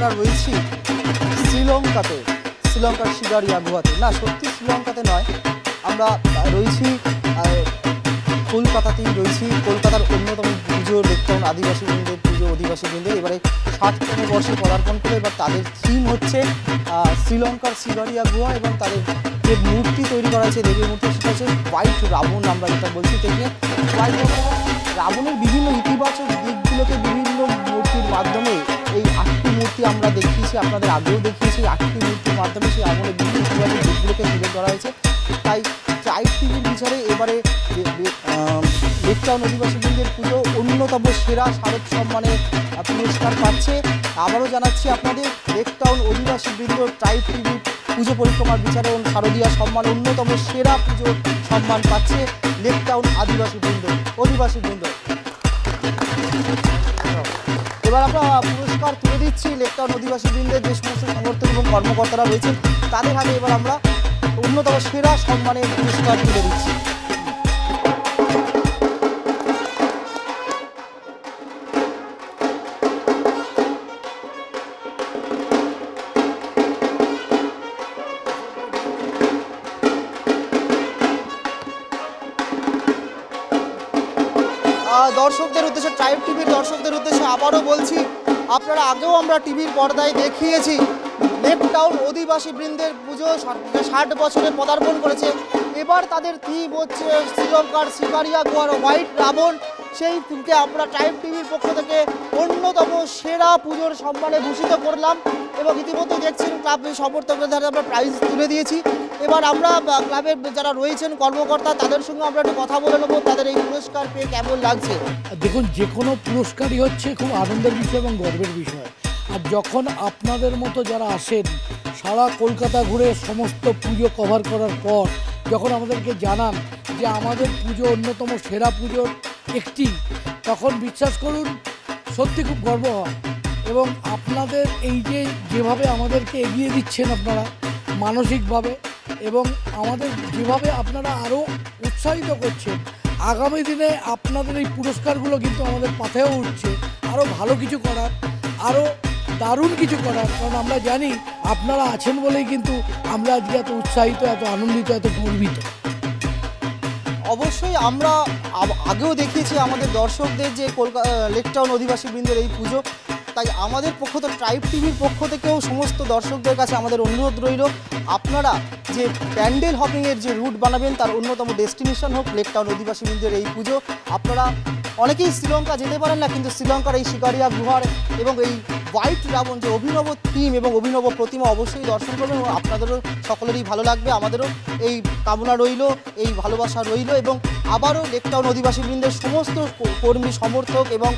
আমরা রয়েছি শ্রীলঙ্কাতে, শ্রীলঙ্কার শিগারিয়া গুহাতে। না, সত্যি শ্রীলঙ্কাতে নয়, আমরা রয়েছি কলকাতাতেই রয়েছি। কলকাতার অন্যতম পুজো লেকটাউন আদিবাসী বৃন্দের পুজো, অধিবাসী বৃন্দের এবারে 60তম বর্ষে পদার্পণ করে। এবার তাদের থিম হচ্ছে শ্রীলঙ্কার শিগারিয়া গুহা এবং তাদের যে মূর্তি তৈরি করা হয়েছে, দেবীর মূর্তি, সেটা হচ্ছে হোয়াইট রাবণ। আমরা যেটা বলছি থেকে হোয়াইট রাবণের বিভিন্ন ইতিবাচক দিকগুলোকে বিভিন্ন মূর্তির মাধ্যমে, এই 8টি মূর্তি আমরা দেখিয়েছি, আপনাদের আগেও দেখিয়েছি। 8টি মূর্তির মাধ্যমে সেই রাবণের বিভিন্ন ইতিবাচক দিকগুলোকে তুলে ধরা হয়েছে। তাই ট্রাইব টিভির বিচারে এবারে লেকটাউন অধিবাসী বৃন্দের পুজো অন্যতম সেরা শারদ সম্মানে পুরস্কার পাচ্ছে। আবারও জানাচ্ছি আপনাদের, লেকটাউন অধিবাসী বৃন্দ ট্রাইব টিভি পুজো পরিক্রমার বিচারে শারদীয়া সম্মান অন্যতম সেরা পুজো সম্মান পাচ্ছে লেকটাউন আদিবাসী বৃন্দ, অধিবাসী বৃন্দ। এবার আমরা পুরস্কার তুলে দিচ্ছি লেকটাউন অধিবাসী বৃন্দের যে সমস্ত সমর্থক এবং কর্মকর্তারা রয়েছেন তাদের হাতে। এবার আমরা অন্যতম সেরা সম্মানের পুরস্কার তুলে দিচ্ছি। দর্শকদের উদ্দেশ্যে, ট্রাইব টিভির দর্শকদের উদ্দেশ্যে আবারও বলছি, আপনারা আগেও আমরা টিভির পর্দায় দেখিয়েছি লেকটাউন অধিবাসী বৃন্দের পুজো 60 বছরে পদার্পণ করেছে। এবার তাদের থিম হচ্ছে শ্রীলঙ্কার শিকারিয়া গুহার হোয়াইট রাবণ। সেই থিমকে আমরা ট্রাইব টিভির পক্ষ থেকে অন্যতম সেরা পুজোর সম্মানে ভূষিত করলাম এবং ইতিমধ্যে দেখছেন ক্লাবের সমর্থকদের দ্বারা আমরা প্রাইজ তুলে দিয়েছি। এবার আমরা ক্লাবের যারা রয়েছেন কর্মকর্তা তাদের সঙ্গে আমরা একটু কথা বলে নেবো, তাদের এই পুরস্কার পেয়ে কেমন লাগছে। দেখুন, যে কোনো পুরস্কারই হচ্ছে খুব আনন্দের বিষয় এবং গর্বের বিষয়। আর যখন আপনাদের মতো যারা আসেন সারা কলকাতা ঘুরে সমস্ত পুজো কভার করার পর যখন আমাদেরকে জানান যে আমাদের পুজো অন্যতম সেরা পুজোর একটি, তখন বিশ্বাস করুন সত্যি খুব গর্ব হয়। এবং আপনাদের এই যেভাবে আমাদেরকে এগিয়ে দিচ্ছেন আপনারা মানসিকভাবে, এবং আমাদের যেভাবে আপনারা আরও উৎসাহিত করছেন, আগামী দিনে আপনাদের এই পুরস্কারগুলো কিন্তু আমাদের পাথেও উঠছে আরও ভালো কিছু করার, আরও দারুণ কিছু করার। কারণ আমরা জানি আপনারা আছেন বলেই কিন্তু আমরা আজকে এত উৎসাহিত, এত আনন্দিত, এত গর্বিত। অবশ্যই আমরা আগেও দেখিয়েছি আমাদের দর্শকদের যে লেকটাউন অধিবাসী বৃন্দের এই পুজো। তাই আমাদের পক্ষ থেকে, ট্রাইব টিভির পক্ষ থেকেও সমস্ত দর্শকদের কাছে আমাদের অনুরোধ রইল, আপনারা যে প্যান্ডেল হপিংয়ের যে রুট বানাবেন তার অন্যতম ডেস্টিনেশন হোক লেকটাউন অধিবাসী বৃন্দের এই পুজো। আপনারা অনেকেই শ্রীলঙ্কা যেতে পারেন না, কিন্তু শ্রীলঙ্কার এই শিকারিয়া গুহার এবং এই হোয়াইট রাবণ যে অভিনব থিম এবং অভিনব প্রতিমা অবশ্যই দর্শন করবেন এবং আপনাদেরও সকলেরই ভালো লাগবে। আমাদেরও এই কামনা রইল, এই ভালোবাসা রইল। এবং আবারও লেকটাউন অধিবাসী বৃন্দের সমস্ত কর্মী, সমর্থক এবং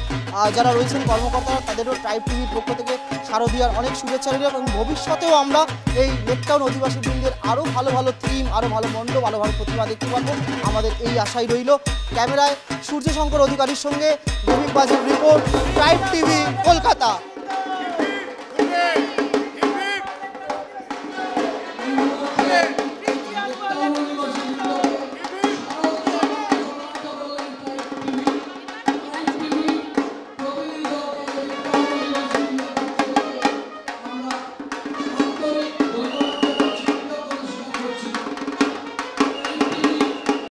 যারা রয়েছেন কর্মকর্তারা, তাদেরও ট্রাইব টিভির পক্ষ থেকে শারদীয়ার অনেক শুভেচ্ছা রইল। এবং ভবিষ্যতেও আমরা এই লেকটাউন অধিবাসী বৃন্দের আরও ভালো ভালো থিম, আরও ভালো মণ্ডপ, ভালো ভালো প্রতিমা দেখতে পাবো, আমাদের এই আশাই রইল। ক্যামেরায় সূর্যশঙ্কর অধিকারীর সঙ্গে রবি বাজির রিপোর্ট, ট্রাইব টিভি, কলকাতা।